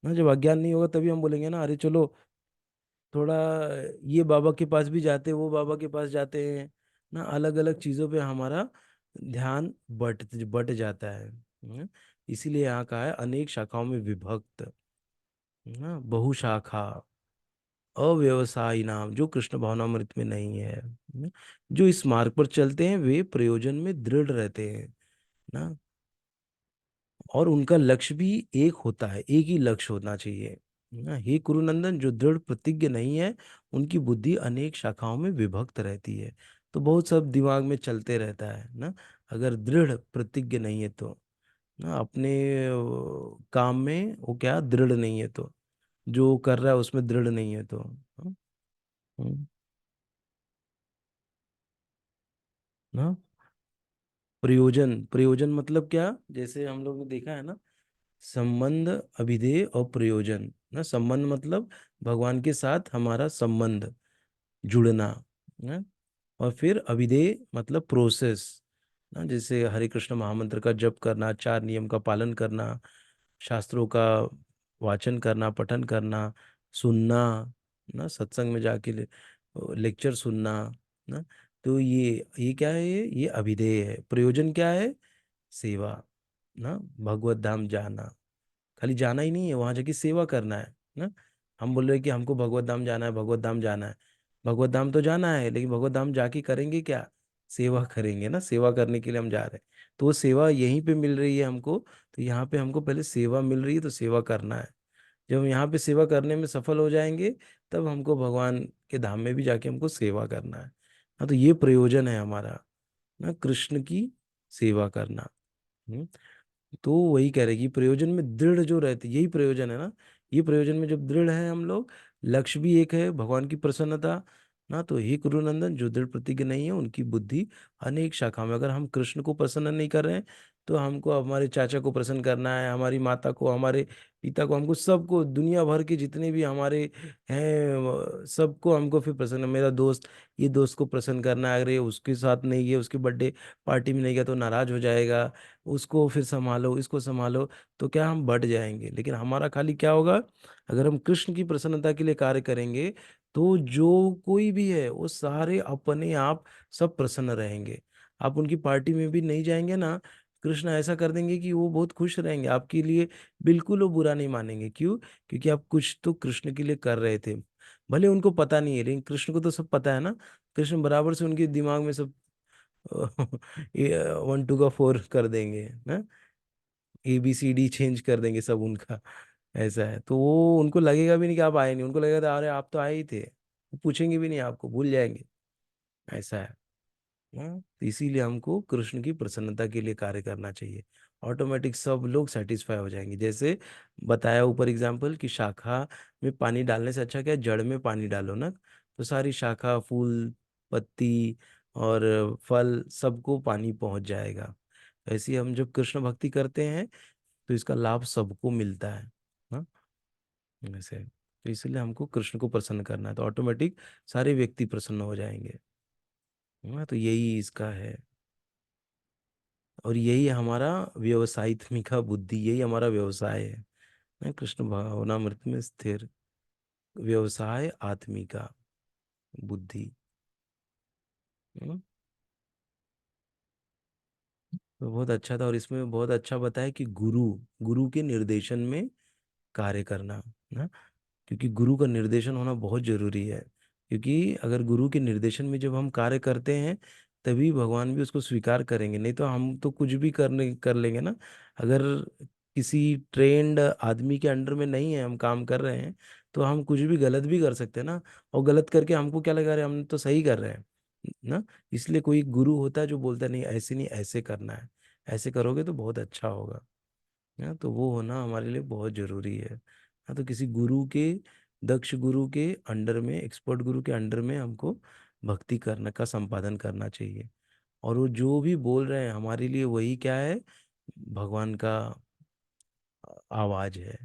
ना। जब अज्ञान नहीं होगा तभी हम बोलेंगे ना, अरे चलो थोड़ा ये बाबा के पास भी जाते, वो बाबा के पास जाते हैं ना, अलग अलग चीजों पे हमारा ध्यान बट बट जाता है। इसीलिए यहाँ कहा है अनेक शाखाओं में विभक्त ना, बहुशाखा, अव्यवसायी नाम जो कृष्ण भावनामृत में नहीं है। जो इस मार्ग पर चलते हैं वे प्रयोजन में दृढ़ रहते हैं ना, और उनका लक्ष्य भी एक होता है, एक ही लक्ष्य होना चाहिए ना। हे कुरुनंदन, जो दृढ़ प्रतिज्ञ नहीं है उनकी बुद्धि अनेक शाखाओं में विभक्त रहती है। तो बहुत सब दिमाग में चलते रहता है ना, अगर दृढ़ प्रतिज्ञ नहीं है तो ना, अपने काम में वो क्या दृढ़ नहीं है तो, जो कर रहा है उसमें दृढ़ नहीं है तो। हम्म, ना, प्रयोजन, प्रयोजन मतलब क्या, जैसे हम लोग ने देखा है ना, संबंध, अभिधेय और प्रयोजन ना। संबंध मतलब भगवान के साथ हमारा संबंध, जुड़ना ना। और फिर अभिधेय मतलब प्रोसेस ना, जैसे हरे कृष्ण महामंत्र का जप करना, चार नियम का पालन करना, शास्त्रों का वाचन करना, पठन करना, सुनना ना, सत्संग में जाके लेक्चर सुनना ना। तो ये क्या है, ये अभिधेय है। प्रयोजन क्या है, सेवा ना, भगवत धाम जाना। खाली जाना ही नहीं है, वहां जाके सेवा करना है ना। हम बोल रहे हैं कि हमको भगवत धाम जाना है, भगवत धाम जाना है। भगवत धाम तो जाना है, लेकिन भगवत धाम जाके करेंगे क्या, सेवा करेंगे ना। सेवा करने के लिए हम जा रहे हैं, तो वो सेवा यहीं पे मिल रही है हमको। तो यहाँ पे हमको पहले सेवा मिल रही है तो सेवा करना है। जब हम यहाँ पे सेवा करने में सफल हो जाएंगे, तब हमको भगवान के धाम में भी जाके हमको सेवा करना है। हाँ, तो ये प्रयोजन है हमारा ना, कृष्ण की सेवा करना। हम्म। तो वही कह रहे कि प्रयोजन में दृढ़ जो रहते, यही प्रयोजन है ना। ये प्रयोजन में जब दृढ़ है हम लोग, लक्ष्य भी एक है भगवान की प्रसन्नता ना। तो हे कुरुनंदन, जो दृढ़ प्रतिज्ञ नहीं है उनकी बुद्धि अनेक शाखा में, अगर हम कृष्ण को प्रसन्न नहीं कर रहे हैं, तो हमको हमारे चाचा को प्रसन्न करना है, हमारी माता को, हमारे पिता को, हमको सबको, दुनिया भर के जितने भी हमारे हैं सबको हमको फिर प्रसन्न, मेरा दोस्त, ये दोस्त को प्रसन्न करना है, अगर ये उसके साथ नहीं गया, उसकी बर्थडे पार्टी में नहीं गया तो नाराज हो जाएगा, उसको फिर संभालो, इसको संभालो। तो क्या हम बढ़ जाएंगे, लेकिन हमारा खाली क्या होगा, अगर हम कृष्ण की प्रसन्नता के लिए कार्य करेंगे, तो जो कोई भी है वो सारे अपने आप सब प्रसन्न रहेंगे। आप उनकी पार्टी में भी नहीं जाएंगे ना, कृष्ण ऐसा कर देंगे कि वो बहुत खुश रहेंगे आपके लिए, बिल्कुल वो बुरा नहीं मानेंगे। क्यों, क्योंकि आप कुछ तो कृष्ण के लिए कर रहे थे। भले उनको पता नहीं है, लेकिन कृष्ण को तो सब पता है ना। कृष्ण बराबर से उनके दिमाग में सब ये 1 2 का 4 कर देंगे ना, ABCD चेंज कर देंगे सब उनका। ऐसा है, तो वो उनको लगेगा भी नहीं कि आप आए नहीं, उनको लगेगा अरे आप तो आए ही थे, वो पूछेंगे भी नहीं, आपको भूल जाएंगे। ऐसा है। हाँ, तो इसीलिए हमको कृष्ण की प्रसन्नता के लिए कार्य करना चाहिए, ऑटोमेटिक सब लोग सेटिस्फाई हो जाएंगे। जैसे बताया ऊपर एग्जाम्पल कि शाखा में पानी डालने से अच्छा क्या है, जड़ में पानी डालो ना, तो सारी शाखा, फूल, पत्ती और फल सबको पानी पहुंच जाएगा। ऐसे ही हम जब कृष्ण भक्ति करते हैं तो इसका लाभ सबको मिलता है। हाँ, ऐसे तो इसलिए हमको कृष्ण को प्रसन्न करना है, तो ऑटोमेटिक सारे व्यक्ति प्रसन्न हो जाएंगे। हाँ, तो यही इसका है। और यही हमारा व्यवसायित्मिका बुद्धि, यही हमारा व्यवसाय है ना, कृष्ण भावनामृत में स्थिर व्यवसाय आत्मिका बुद्धि। हम्म, तो बहुत अच्छा था, और इसमें बहुत अच्छा बताया कि गुरु गुरु के निर्देशन में कार्य करना ना, क्योंकि गुरु का निर्देशन होना बहुत जरूरी है। क्योंकि अगर गुरु के निर्देशन में जब हम कार्य करते हैं, तभी भगवान भी उसको स्वीकार करेंगे, नहीं तो हम तो कुछ भी करने कर लेंगे ना। अगर किसी ट्रेंड आदमी के अंडर में नहीं है, हम काम कर रहे हैं, तो हम कुछ भी गलत भी कर सकते हैं ना। और गलत करके हमको क्या लगा रहे, हम तो सही कर रहे हैं ना। इसलिए कोई गुरु होता है जो बोलता है नहीं ऐसे नहीं, ऐसे करना है, ऐसे करोगे तो बहुत अच्छा होगा। हाँ, तो वो होना हमारे लिए बहुत जरूरी है। हाँ, तो किसी गुरु के, दक्ष गुरु के अंडर में, एक्सपर्ट गुरु के अंडर में हमको भक्ति करने का संपादन करना चाहिए। और वो जो भी बोल रहे हैं हमारे लिए, वही क्या है, भगवान का आवाज है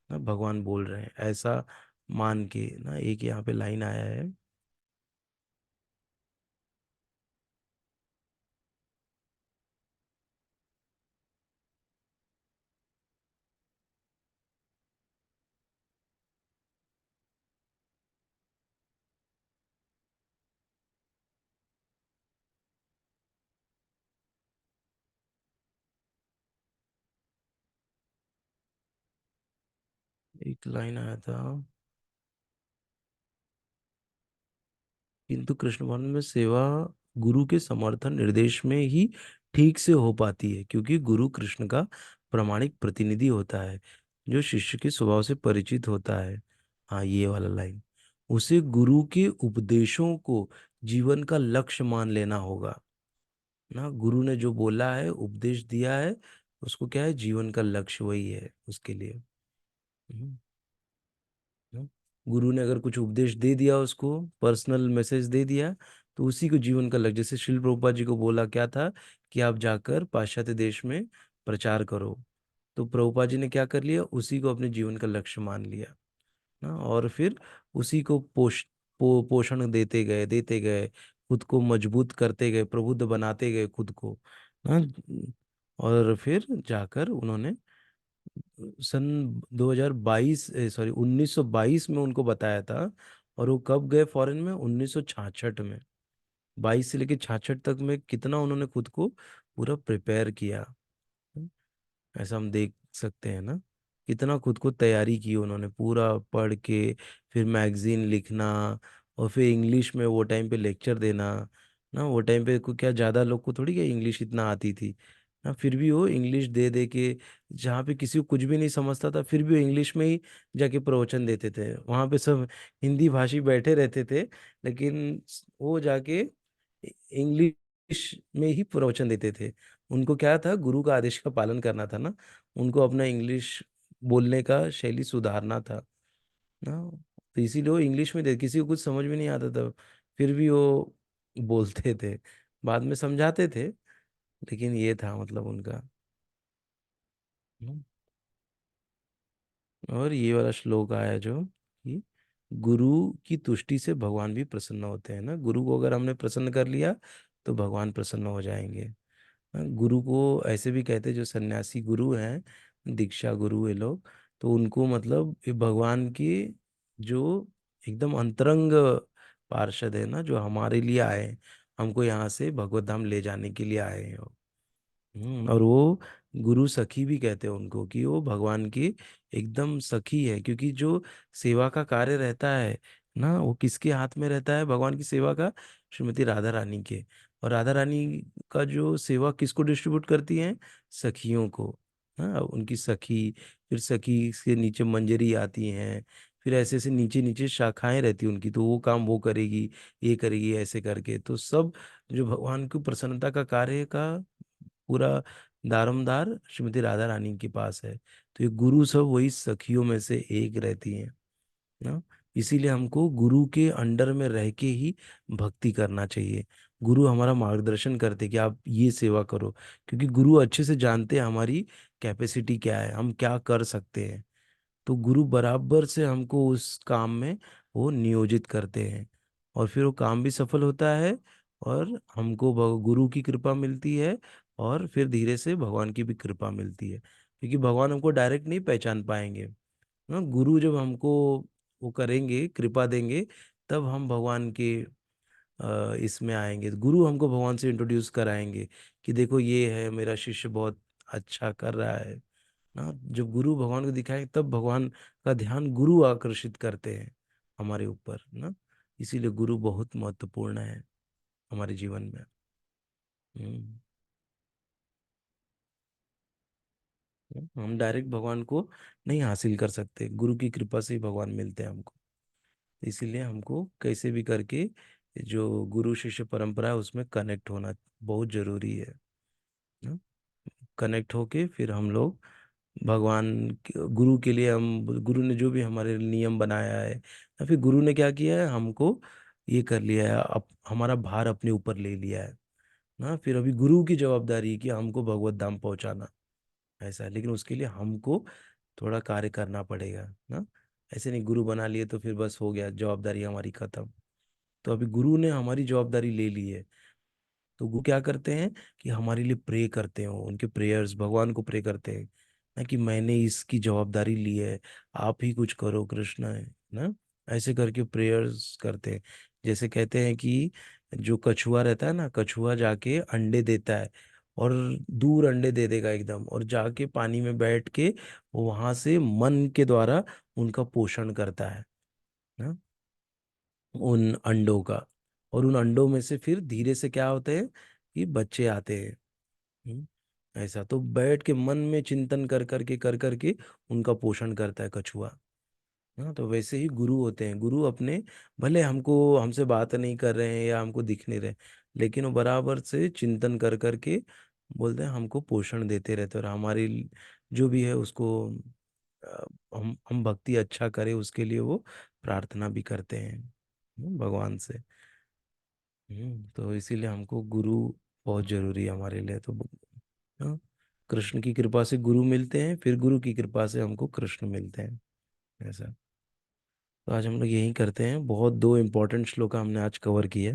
ना, भगवान बोल रहे हैं ऐसा मान के ना। एक यहाँ पे लाइन आया है। एक लाइन आया था, किंतु कृष्ण भजन में सेवा गुरु के समर्थन निर्देश में ही ठीक से हो पाती है, क्योंकि गुरु कृष्ण का प्रामाणिक प्रतिनिधि होता है, जो शिष्य के स्वभाव से परिचित होता है। हाँ, ये वाला लाइन, उसे गुरु के उपदेशों को जीवन का लक्ष्य मान लेना होगा ना। गुरु ने जो बोला है, उपदेश दिया है, उसको क्या है, जीवन का लक्ष्य वही है उसके लिए। हम्म। ना? गुरु ने अगर कुछ उपदेश दे दिया, उसको पर्सनल मैसेज दे दिया, तो उसी को जीवन का लक्ष्य, जैसे शिल प्रभुपाद जी को बोला क्या था कि आप जाकर पाश्चात्य देश में प्रचार करो, तो प्रभुपाद जी ने क्या कर लिया, उसी को अपने जीवन का लक्ष्य मान लिया ना। और फिर उसी को पोषण देते गए, खुद को मजबूत करते गए, प्रबुद्ध बनाते गए खुद को ना। और फिर जाकर उन्होंने सन 2022, सॉरी 1922 में उनको बताया था। और वो कब गए फॉरेन में, 1966 में। 22 से लेके 66 तक में कितना उन्होंने खुद को पूरा प्रिपेयर किया, ऐसा हम देख सकते हैं ना। कितना खुद को तैयारी की उन्होंने, पूरा पढ़ के, फिर मैगजीन लिखना, और फिर इंग्लिश में वो टाइम पे लेक्चर देना ना। वो टाइम पे को क्या ज़्यादा लोग को थोड़ी क्या इंग्लिश इतना आती थी ना, फिर भी वो इंग्लिश दे दे के, जहाँ पे किसी को कुछ भी नहीं समझता था, फिर भी वो इंग्लिश में ही जाके प्रवचन देते थे। वहाँ पे सब हिंदी भाषी बैठे रहते थे, लेकिन वो जाके इंग्लिश में ही प्रवचन देते थे। उनको क्या था, गुरु का आदेश का पालन करना था ना। उनको अपना इंग्लिश बोलने का शैली सुधारना था ना। तो इसीलिए वो इंग्लिश में दे, किसी को कुछ समझ में नहीं आता था, फिर भी वो बोलते थे, बाद में समझाते थे, लेकिन ये था मतलब उनका। हम्म। और ये वाला श्लोक आया जो कि गुरु की तुष्टि से भगवान भी प्रसन्न होते हैं ना। गुरु को अगर हमने प्रसन्न कर लिया, तो भगवान प्रसन्न हो जाएंगे। हाँ, गुरु को ऐसे भी कहते हैं, जो सन्यासी गुरु हैं, दीक्षा गुरु, ये लोग, तो उनको मतलब ये भगवान की जो एकदम अंतरंग पार्षद है ना, जो हमारे लिए आए हैं, हमको यहाँ से भगवत धाम ले जाने के लिए आए हैं। और वो गुरु सखी भी कहते हैं उनको, कि वो भगवान की एकदम सखी है। क्योंकि जो सेवा का कार्य रहता है ना, वो किसके हाथ में रहता है, भगवान की सेवा का, श्रीमती राधा रानी के। और राधा रानी का जो सेवा किसको डिस्ट्रीब्यूट करती है, सखियों को। हाँ, उनकी सखी, फिर सखी के नीचे मंजरी आती हैं, फिर ऐसे ऐसे नीचे नीचे शाखाएं रहती हैं उनकी, तो वो काम वो करेगी, ये करेगी, ऐसे करके। तो सब जो भगवान की प्रसन्नता का कार्य का पूरा दारोमदार श्रीमती राधा रानी के पास है। तो ये गुरु सब वही सखियों में से एक रहती हैं ना। इसीलिए हमको गुरु के अंडर में रह के ही भक्ति करना चाहिए। गुरु हमारा मार्गदर्शन करते कि आप ये सेवा करो, क्योंकि गुरु अच्छे से जानते हैं हमारी कैपेसिटी क्या है, हम क्या कर सकते हैं। तो गुरु बराबर से हमको उस काम में वो नियोजित करते हैं, और फिर वो काम भी सफल होता है, और हमको गुरु की कृपा मिलती है, और फिर धीरे से भगवान की भी कृपा मिलती है। क्योंकि भगवान हमको डायरेक्ट नहीं पहचान पाएंगे ना। गुरु जब हमको वो करेंगे, कृपा देंगे, तब हम भगवान के इसमें आएंगे, गुरु हमको भगवान से इंट्रोड्यूस कराएंगे कि देखो ये है मेरा शिष्य, बहुत अच्छा कर रहा है ना। जब गुरु भगवान को दिखाएंगे तब भगवान का ध्यान गुरु आकर्षित करते हैं हमारे ऊपर ना। इसीलिए गुरु बहुत महत्वपूर्ण है हमारे जीवन में। हम्म। हम डायरेक्ट भगवान को नहीं हासिल कर सकते, गुरु की कृपा से ही भगवान मिलते हैं हमको। इसीलिए हमको कैसे भी करके जो गुरु शिष्य परंपरा है उसमें कनेक्ट होना बहुत जरूरी है ना। कनेक्ट होके फिर हम लोग गुरु के लिए, हम गुरु ने जो भी हमारे नियम बनाया है या फिर गुरु ने क्या किया है हमको ये कर लिया है, हमारा भार अपने ऊपर ले लिया है ना। फिर अभी गुरु की जवाबदारी है कि हमको भगवत धाम पहुंचाना, ऐसा है। लेकिन उसके लिए हमको थोड़ा कार्य करना पड़ेगा ना। ऐसे नहीं गुरु बना लिए तो फिर बस हो गया, जवाबदारी हमारी खत्म। तो अभी गुरु ने हमारी जवाबदारी ले ली है, तो वो क्या करते हैं कि हमारे लिए प्रे करते हैं, उनके प्रेयर्स भगवान को प्रे करते हैं ना कि मैंने इसकी जवाबदारी ली है, आप ही कुछ करो कृष्ण है ना। ऐसे करके प्रेयर्स करते हैं। जैसे कहते हैं कि जो कछुआ रहता है ना, कछुआ जाके अंडे देता है और दूर अंडे दे देगा एकदम, और जाके पानी में बैठ के वो वहां से मन के द्वारा उनका पोषण करता है ना, उन अंडों का। और उन अंडों में से फिर धीरे से क्या होते हैं कि बच्चे आते हैं। हम्म, ऐसा तो बैठ के मन में चिंतन कर करके उनका पोषण करता है कछुआ। हाँ, तो वैसे ही गुरु होते हैं। गुरु अपने, भले हमको हमसे बात नहीं कर रहे हैं या हमको दिख नहीं रहे, लेकिन वो बराबर से चिंतन कर करके बोलते हैं, हमको पोषण देते रहते हैं। और हमारी जो भी है उसको हम भक्ति अच्छा करें उसके लिए वो प्रार्थना भी करते हैं भगवान से। तो इसीलिए हमको गुरु बहुत जरूरी है हमारे लिए। तो हाँ, कृष्ण की कृपा से गुरु मिलते हैं, फिर गुरु की कृपा से हमको कृष्ण मिलते हैं, ऐसा। तो आज हम लोग यही करते हैं, बहुत दो इम्पोर्टेंट श्लोक हमने आज कवर किए।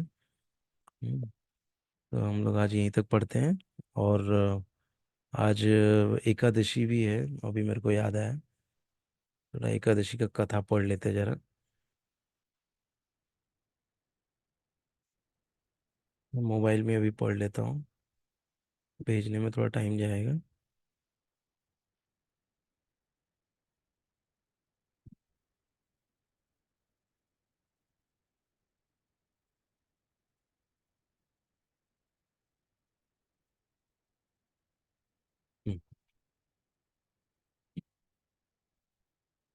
तो हम लोग आज यहीं तक पढ़ते हैं। और आज एकादशी भी है, अभी मेरे को याद आया। थोड़ा एकादशी का कथा पढ़ लेते हैं जरा। मोबाइल में अभी पढ़ लेता हूँ, भेजने में थोड़ा टाइम जाएगा। हम्म।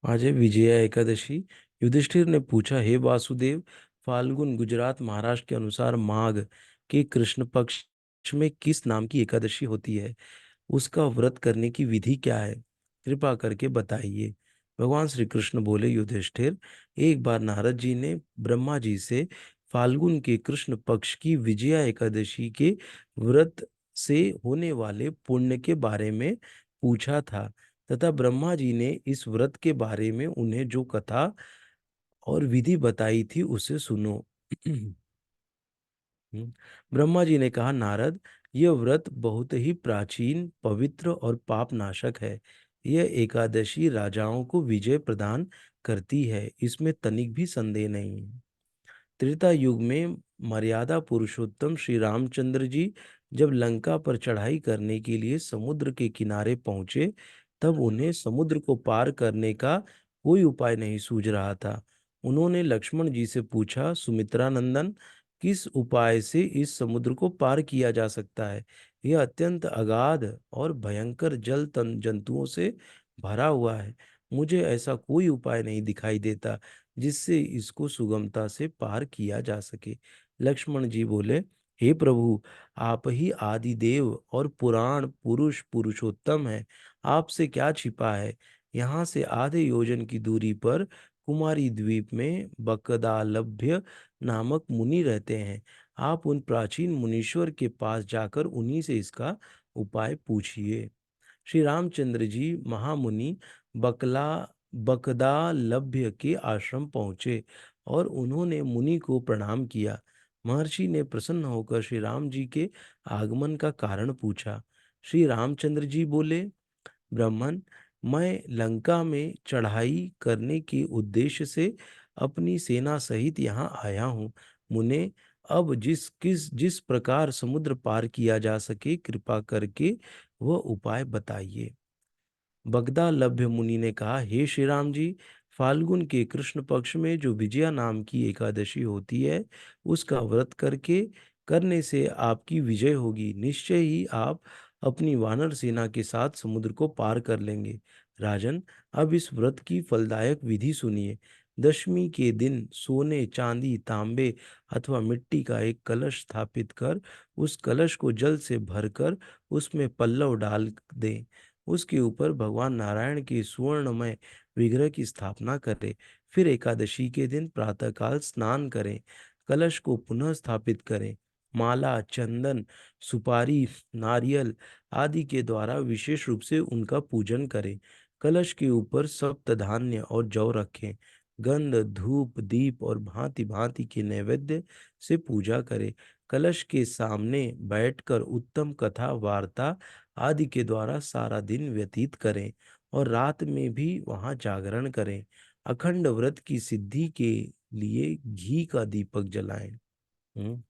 आज है विजया एकादशी। युधिष्ठिर ने पूछा, हे वासुदेव, फाल्गुन गुजरात महाराष्ट्र के अनुसार माघ के कृष्ण पक्ष में किस नाम की एकादशी होती है? उसका व्रत करने की विधि क्या है? कृपा करके बताइए। भगवान श्री कृष्ण बोले, युधिष्ठिर, एक बार नारद जी ने ब्रह्मा जी से फाल्गुन के कृष्ण पक्ष की विजया एकादशी के व्रत से होने वाले पुण्य के बारे में पूछा था, तथा ब्रह्मा जी ने इस व्रत के बारे में उन्हें जो कथा और विधि बताई थी उसे सुनो। ब्रह्मा जी ने कहा, नारद, यह व्रत बहुत ही प्राचीन, पवित्र और पाप नाशक है। यह एकादशी राजाओं को विजय प्रदान करती है, इसमें तनिक भी संदेह नहीं है। त्रेता युग में मर्यादा पुरुषोत्तम श्री रामचंद्र जी जब लंका पर चढ़ाई करने के लिए समुद्र के किनारे पहुंचे, तब उन्हें समुद्र को पार करने का कोई उपाय नहीं सूझ रहा था। उन्होंने लक्ष्मण जी से पूछा, सुमित्रा नंदन, किस उपाय से इस समुद्र को पार किया जा सकता है? यह अत्यंत अगाध और भयंकर जल जंतुओं से भरा हुआ है। मुझे ऐसा कोई उपाय नहीं दिखाई देता जिससे इसको सुगमता से पार किया जा सके। लक्ष्मण जी बोले, हे प्रभु, आप ही आदि देव और पुराण पुरुष पुरुषोत्तम है, आपसे क्या छिपा है। यहाँ से आधे योजन की दूरी पर कुमारी द्वीप में बकदालभ्य नामक मुनि रहते हैं। आप उन प्राचीन मुनीश्वर के पास जाकर उन्हीं से इसका उपाय पूछिए। श्री रामचंद्र जी महामुनि बकला बकदालभ्य के आश्रम पहुंचे और उन्होंने मुनि को प्रणाम किया। महर्षि ने प्रसन्न होकर श्री राम जी के आगमन का कारण पूछा। श्री रामचंद्र जी बोले, ब्राह्मण, मैं लंका में चढ़ाई करने के उद्देश्य से अपनी सेना सहित यहाँ आया हूँ। मुने, अब जिस प्रकार समुद्र पार किया जा सके, कृपा करके वह उपाय बताइए। बगदा लभ्य मुनि ने कहा, हे श्री राम जी, फाल्गुन के कृष्ण पक्ष में जो विजया नाम की एकादशी होती है, उसका व्रत करने से आपकी विजय होगी। निश्चय ही आप अपनी वानर सेना के साथ समुद्र को पार कर लेंगे। राजन, अब इस व्रत की फलदायक विधि सुनिए। दशमी के दिन सोने, चांदी, तांबे अथवा मिट्टी का एक कलश स्थापित कर उस कलश को जल से भरकर उसमें पल्लव डाल दें। उसके ऊपर भगवान नारायण के सुवर्णमय विग्रह की स्थापना करें। फिर एकादशी के दिन प्रातःकाल स्नान करें, कलश को पुनः स्थापित करें, माला, चंदन, सुपारी, नारियल आदि के द्वारा विशेष रूप से उनका पूजन करें। कलश के ऊपर सप्त धान्य और जौ रखें। गंध, धूप, दीप और भांति भांति के नैवेद्य से पूजा करें। कलश के सामने बैठकर उत्तम कथा, वार्ता आदि के द्वारा सारा दिन व्यतीत करें और रात में भी वहां जागरण करें। अखंड व्रत की सिद्धि के लिए घी का दीपक जलाएं। हम्म।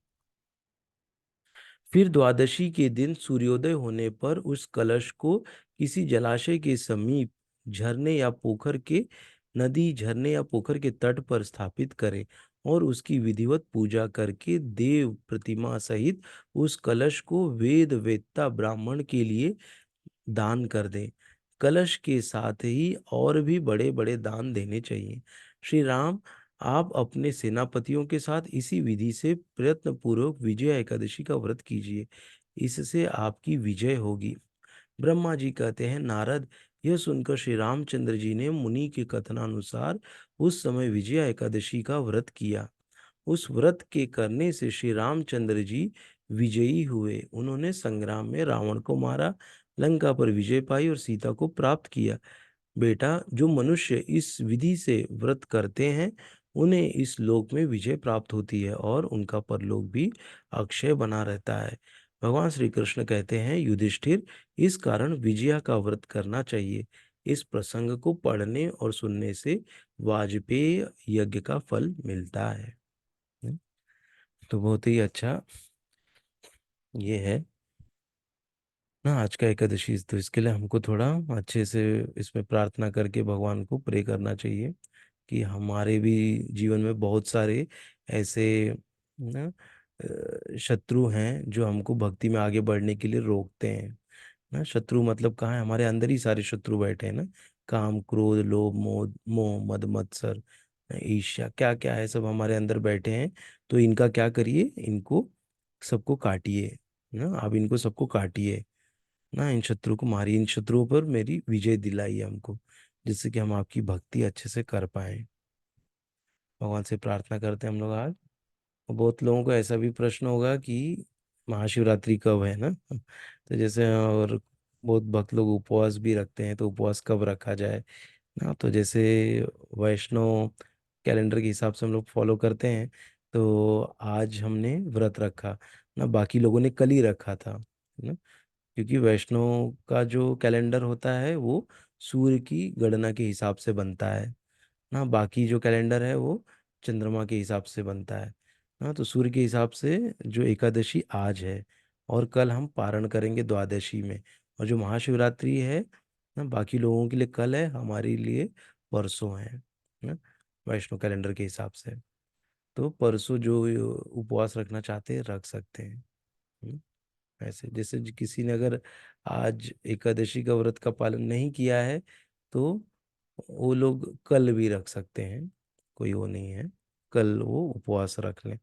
फिर द्वादशी के दिन सूर्योदय होने पर उस कलश को किसी जलाशय के समीप, झरने या पोखर के नदी, झरने या पोखर के तट पर स्थापित करें और उसकी विधिवत पूजा करके देव प्रतिमा सहित उस कलश को वेद वेत्ता ब्राह्मण के लिए दान कर दें। कलश के साथ ही और भी बड़े बड़े दान देने चाहिए। श्री राम, आप अपने सेनापतियों के साथ इसी विधि से प्रयत्न पूर्वक विजय एकादशी का व्रत कीजिए। इससे आपकी विजय होगी। ब्रह्मा जी कहते हैं, नारद, यह सुनकर श्री रामचंद्र जी ने मुनि के कथनानुसार उस समय विजया एकादशी का व्रत किया। उस व्रत के करने से श्री रामचंद्र जी विजयी हुए। उन्होंने संग्राम में रावण को मारा, लंका पर विजय पाई और सीता को प्राप्त किया। बेटा, जो मनुष्य इस विधि से व्रत करते हैं, उन्हें इस लोक में विजय प्राप्त होती है और उनका परलोक भी अक्षय बना रहता है। भगवान श्री कृष्ण कहते हैं, युधिष्ठिर, इस कारण विजया का व्रत करना चाहिए। इस प्रसंग को पढ़ने और सुनने से वाजपेय यज्ञ का फल मिलता है। हम्म, तो बहुत ही अच्छा ये है ना आज का एकादशी। तो इसके लिए हमको थोड़ा अच्छे से इसमें प्रार्थना करके भगवान को प्रे करना चाहिए कि हमारे भी जीवन में बहुत सारे ऐसे ना शत्रु हैं जो हमको भक्ति में आगे बढ़ने के लिए रोकते हैं। ना शत्रु मतलब कहाँ है? हमारे अंदर ही सारे शत्रु बैठे हैं ना। काम, क्रोध, लोभ, मोह, मोह, मद, मत्सर, ईर्ष्या, क्या क्या है, सब हमारे अंदर बैठे हैं। तो इनका क्या करिए? इनको सबको काटिए ना। आप इनको सबको काटिए ना, इन शत्रु को मारिए, इन शत्रुओं पर मेरी विजय दिलाइए हमको, जिससे कि हम आपकी भक्ति अच्छे से कर पाए। भगवान से प्रार्थना करते हैं हम लोग आज। और बहुत लोगों को ऐसा भी प्रश्न होगा कि महाशिवरात्रि कब है ना। तो जैसे, और बहुत भक्त लोग उपवास भी रखते हैं, तो उपवास कब रखा जाए ना। तो जैसे वैष्णव कैलेंडर के हिसाब से हम लोग फॉलो करते हैं, तो आज हमने व्रत रखा ना, बाकी लोगों ने कल ही रखा था ना। क्योंकि वैष्णव का जो कैलेंडर होता है वो सूर्य की गणना के हिसाब से बनता है ना। बाकी जो कैलेंडर है वो चंद्रमा के हिसाब से बनता है ना। तो सूर्य के हिसाब से जो एकादशी आज है, और कल हम पारण करेंगे द्वादशी में। और जो महाशिवरात्रि है ना, बाकी लोगों के लिए कल है, हमारे लिए परसों है ना, वैष्णव कैलेंडर के हिसाब से। तो परसों जो उपवास रखना चाहते हैं रख सकते हैं। हम्म। ऐसे जैसे किसी ने अगर आज एकादशी का व्रत का पालन नहीं किया है, तो वो लोग कल भी रख सकते हैं, कोई वो नहीं है। कल वो उपवास रख लें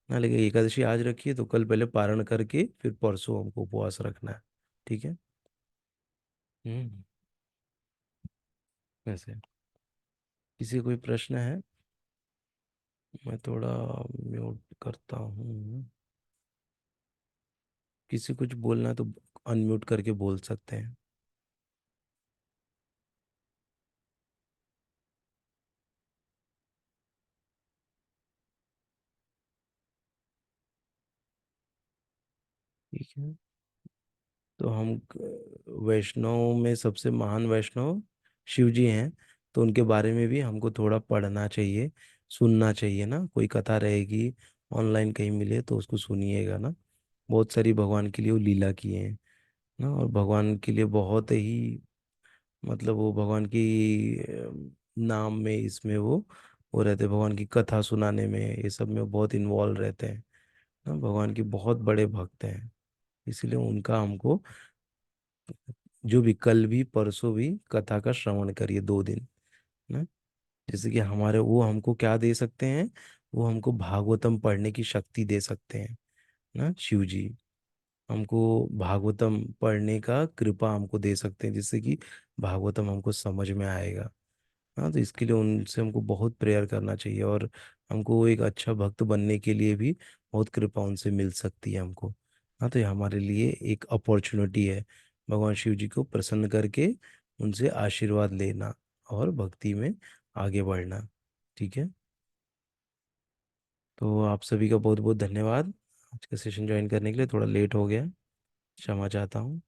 ना। लेकिन एकादशी आज रखिए तो कल पहले पारण करके फिर परसों हमको उपवास रखना है। ठीक है। हम्म। वैसे किसी को कोई प्रश्न है? मैं थोड़ा म्यूट करता हूँ। किसी कुछ बोलना है तो अनम्यूट करके बोल सकते हैं। ठीक है। तो हम वैष्णव में सबसे महान वैष्णव शिव जी हैं। तो उनके बारे में भी हमको थोड़ा पढ़ना चाहिए, सुनना चाहिए ना। कोई कथा रहेगी ऑनलाइन कहीं मिले तो उसको सुनिएगा ना। बहुत सारी भगवान के लिए वो लीला किए हैं ना, और भगवान के लिए बहुत ही, मतलब वो भगवान की नाम में, इसमें वो रहते हैं, भगवान की कथा सुनाने में, ये सब में बहुत इन्वॉल्व रहते हैं ना। भगवान के बहुत बड़े भक्त हैं, इसीलिए उनका हमको, जो भी कल भी परसों भी कथा का श्रवण करिए 2 दिन ना। जैसे कि हमारे वो हमको क्या दे सकते हैं, वो हमको भागवतम पढ़ने की शक्ति दे सकते हैं ना, शिव जी हमको भागवतम पढ़ने का कृपा हमको दे सकते हैं, जिससे कि भागवतम हमको समझ में आएगा। हाँ, तो इसके लिए उनसे हमको बहुत प्रेयर करना चाहिए, और हमको एक अच्छा भक्त बनने के लिए भी बहुत कृपा उनसे मिल सकती है हमको। हाँ, तो ये हमारे लिए एक अपॉर्चुनिटी है, भगवान शिव जी को प्रसन्न करके उनसे आशीर्वाद लेना और भक्ति में आगे बढ़ना। ठीक है, तो आप सभी का बहुत बहुत धन्यवाद आज का सेशन ज्वाइन करने के लिए, थोड़ा लेट हो गया, क्षमा चाहता हूँ।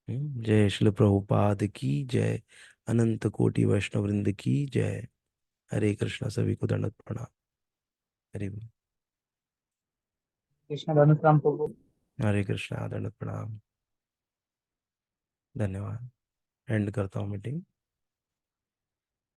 जय श्री प्रभुपाद की जय, अनंत कोटि वैष्णव वृंद की जय। हरे कृष्णा, सभी को दंडवत प्रणाम। हरे बोल। कृष्ण धनुष राम प्रभु। हरे कृष्णा, दंडवत प्रणाम। धन्यवाद। एंड करता हूँ मीटिंग।